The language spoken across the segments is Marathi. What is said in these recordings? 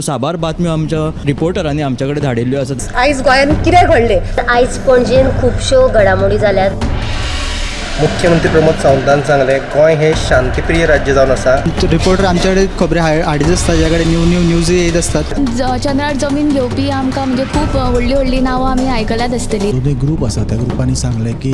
साबार बातम्यो आमच्या रिपोर्टरांनी आमच्याकडे धाडिल्ल्यो आसात। आयज गोंयांत कितें घडलें? आयज पणजेन खुबश्यो घडामोडी जाल्यात। मुख्यमंत्री प्रमोद सावंतान सांगले गोंय हे शांतीप्रिय राज्य जावन आसा। रिपोर्टर आमच्याकडे खबरी हाडीत आसता, ज्याकडे न्यूज येत असतात। चंद्रार जमीन घेवपी आमकां म्हणजे खूब व्हडली व्हडली नांवां आमी आयकल्यात आसतली। दोन ग्रुप आसा, त्या ग्रुपांनी सांगले की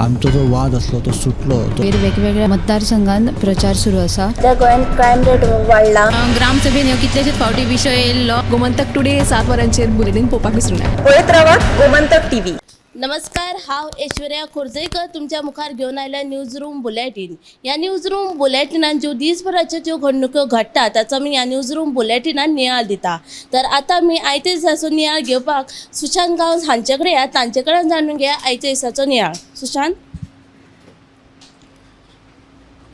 आमचो जो वाद आसलो तो सुटलो। वेगवेगळ्या मतदारसंघात प्रचार सुरू आसा। त्या गोंयांत क्रायम रेट वाडला। ग्रामसभेन ह्यो कितलेशेच फावटी विशय येयल्लो। गोमंतक टुडे 7 वरांचेर बुलेटिन पळोवपाक विसरूं नाका। पळयत रावा गोमंतक टीव्ही। नमस्कार, हांव ऐश्वर्या खोर्जेकर तुमच्या मुखार घेवन आयल्या न्यूज रूम बुलेटिन। ह्या न्यूज रूम बुलेटिनान ज्यो दिसभराच्यो ज्यो घडणुको घडटा ताचो आमी ह्या न्यूज रूम बुलेटिनान नियाळ दिता। तर आतां आमी आयचे दिसाचो नियाळ घेवपाक सुशांत गांवस हांचे कडेन या, तांचे कडेन जाणून घेया आयच्या दिसाचो नियाळ। सुशांत,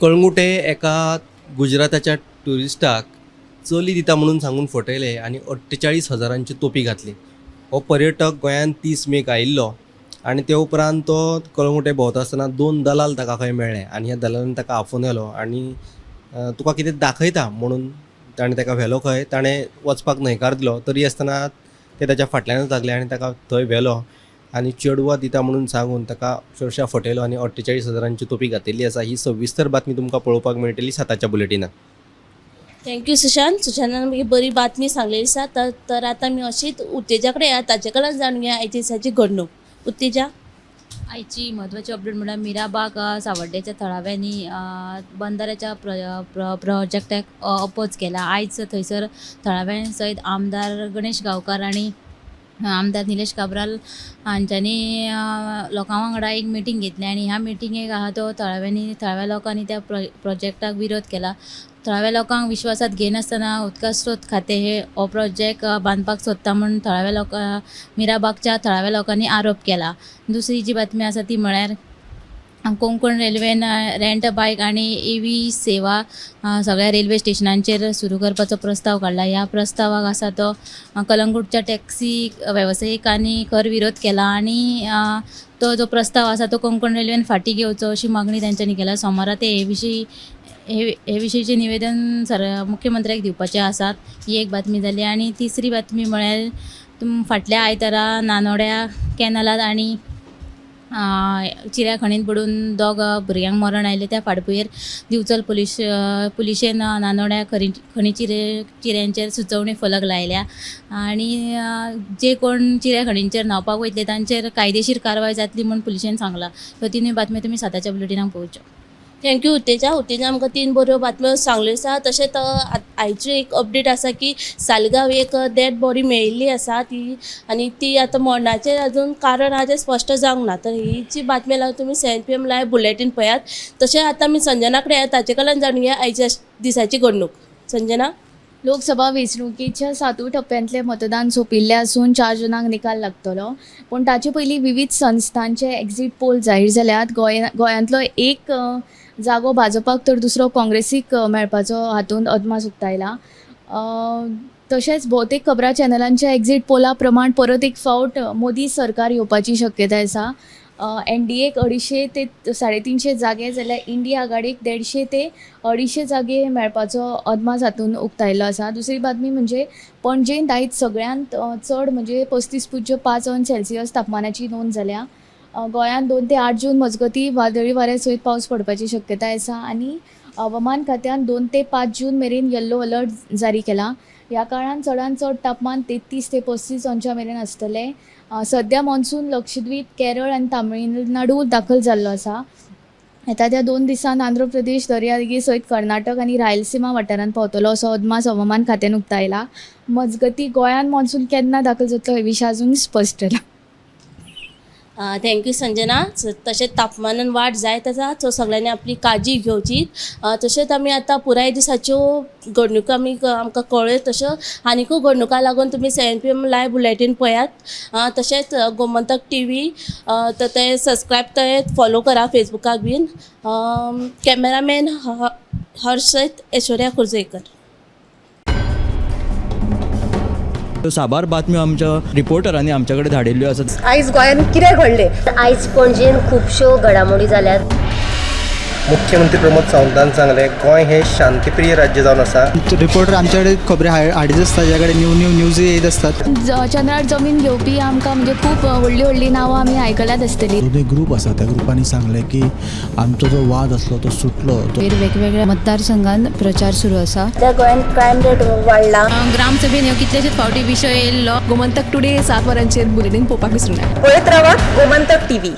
कळंगुटे एका गुजराताच्या ट्युरिस्टाक चली दिता म्हणून सांगून फटयले आनी 48,000ची तोपी घातली। हो पर्यटक गोंयांत 30 मेक आयिल्लो आनी ते उपरांत तो कळंगुटे भोंवता आसतना 2 दलाल ताका खंय मेळ्ळे आनी ह्या दलालान ताका आफोवन येलो आनी तुका कितें दाखयता म्हणून ताणें ताका व्हेलो खंय। ताणें वचपाक न्हयकार दिलो, तरी आसतना ते ताच्या फाटल्यानच लागले आनी ताका थंय व्हेलो आनी चेडवा दिता म्हणून सांगून ताका अक्षरशा फटयलो आनी 48,000ची तोपी घातिल्ली आसा। ही सविस्तर बातमी तुमकां पळोवपाक मेळटली साताच्या बुलेटिनात। थँक्यू सुशांत। सुशांतान मागीर बरी बातमी सांगलेली आसा। तर आतां आमी अशीच उत्तेजा कडेन या, ताचे कडल्यान जाणून घेया आयच्या दिसाची घडणूक। उत्तेजा, आयची म्हत्वाची अपडेट म्हळ्यार मिराबाग सावड्डेच्या थळाव्यांनी बंधाऱ्याच्या प्रोजेक्टाक अपोज केला। आयज थंयसर थळाव्यां सयत आमदार गणेश गांवकार आनी आमदार निलेश काब्राल हांच्यांनी लोकां वांगडा एक मिटींग घेतली आनी ह्या मिटिंगेक आहा तो थळाव्या लोकांनी त्या प्रोजेक्टाक विरोध केला। थळाव्या लोकांक विश्वासात घेनासतना उदका स्रोत खातें हे हो प्रोजेक्ट बांदपाक सोदता म्हूण मिराबागच्या थळाव्या लोकांनी आरोप केला। दुसरी जी बातमी आसा ती म्हळ्यार कोंकण रेल्वेन रेंट बायक आनी EV सेवा सगळ्या रेल्वे स्टेशनांचेर सुरू करपाचो प्रस्ताव काडला। ह्या प्रस्तावाक आसा तो कलंगूटच्या टॅक्सी वेवसायिकांनी खर विरोध केला आनी तो जो प्रस्ताव आसा तो कोंकण रेल्वेन फाटीं घेवचो अशी मागणी तांच्यांनी केल्या। सोमारा ते हे विशयीचें निवेदन मुख्यमंत्र्याक दिवपाचें आसात। ही एक बातमी जाली आनी तिसरी बातमी म्हळ्यार फाटल्या आयतारा नानोड्या कॅनलात आनी चिऱ्या खणींत पडून 2 भुरग्यांक मरण आयलें। त्या फाटभुंयेर दिवचल पुलिशेन नानोड्या खणी चिऱ्यांचेर सुचोवणी फलक लायल्या आनी जे कोण चिऱ्या खणींचेर न्हांवपाक वयतले तांचेर कायदेशीर कारवाय जातली म्हूण पुलिशेन सांगला। ह्यो तिनूय बातम्यो तुमी साताच्या बुलेटिनाक पळोवच्यो। थँक्यू उत्तेजा आमकां 3 बऱ्यो बातम्यो सांगल्यो आसा। तशेंच आयची एक अपडेट आसा की सालगांव एक डेड बॉडी मेळिल्ली आसा आनी ती आतां मरणाचें अजून कारण आहा तें स्पश्ट जावंक ना। तर ही जी बातमी लागून तुमी 7 PM लायव्ह बुलेटिन पळयात। तशें आतां आमी संजना कडेन ताचे कडल्यान जाणून घेया आयच्या दिसाची घडणूक। संजना, लोकसभा वेंचणुकेच्या 7व्या टप्प्यांतले मतदान सोंपिल्ले आसून 4 जूनाक निकाल लागतलो, पूण ताचे पयलीं विविध संस्थांचे एक्झीट पोल जाहीर जाल्यात। गोंयांतलो एक जागो भाजपाक तर दुसरो काँग्रेसीक मेळपाचो हातूंत अदमास उक्तायला। तशेंच भोवतेक खबरां चॅनलांच्या एक्झीट पोला प्रमाण परत एक फावट मोदी सरकार येवपाची शक्यताय आसा। NDAक 250 ते 350 जागे जाल्यार इंडिया आघाडीक 150 ते 250 जागे मेळपाचो अदमास हातूंत उक्तायल्लो आसा। दुसरी बातमी म्हणजे पणजेंत आयज सगळ्यांत चड म्हणजे 35.5 तापमानाची नोंद जाल्या। गोंयांत 2 ते 8 जून मजगती वादळी वाऱ्या सयत पावस पडपाची शक्यताय आसा आनी हवामान खात्यान 2 ते 5 जून मेरेन येल्लो अलर्ट जारी केला। ह्या काळान चडांत चड तापमान 33 ते 35 अंशा मेरेन आसतलें। सद्या मॉन्सून लक्षद्वीप, केरळ आनी तामिळनाडू दाखल जाल्लो आसा। येता 2 दिसान आंध्र प्रदेश, दर्यादेगी सयत कर्नाटक आनी रायलसीमा वाठारांत पावतलो असो अदमास हवामान खात्यान उक्तायला। मजगती गोंयांत मॉन्सून केन्ना दाखल जातलो हे विशीं अजून स्पश्ट ना। थँक्यू संजना। तशेंच तापमानान वाड जायत आसा, सो सगळ्यांनी आपली काळजी घेवची। तशेंच आमी आतां पुराय दिसाच्यो घडणुको आमकां कळ्यो, तश्यो आनिकूय घडणुका लागून तुमी 7 PM लायव्ह बुलेटिन पळयात। तशेंच गोमंतक टीव्ही ते सबस्क्रायब ते फॉलो करा फेसबुकाक बीन। कॅमेरामॅन हर्ष सयत ऐश्वर्या खोर्जेकर। साबार बातम्यो आमच्या रिपोर्टरांनी आमच्याकडे धाडिल्ल्यो आसात। आयज गोंयांत कितें घडलें? आयज पणजेन खुबश्यो घडामोडी जाल्यात। मुख्यमंत्री प्रमोद सावंतान सांगले गोंय हे शांतीप्रिय राज्य जावन आसा. रिपोर्टर आमच्याकडे खबरी हाडीत आसता ज्याकडे न्यूज येत असतात. चंद्रार जमीन घेवपी आमकां म्हणजे खूब व्हडली व्हडली नांवां आमी आयकल्यात आसतली. दोन ग्रुप आसा त्या ग्रुपांनी सांगले की आमचो जो वाद असलो तो सुटलो. वेगवेगळ्या मतदारसंघात प्रचार सुरू आसा. त्या गोंयांत क्रायम रेट वाडला. ग्रामसभेन ह्यो कितलेशेच फावटी विशय येयल्लो. गोमंतक टुडे 7 वरांचेर बुलेटीन पळोवपाक विसरूं नाका. पळयत रावा गोमंतक टीव्ही.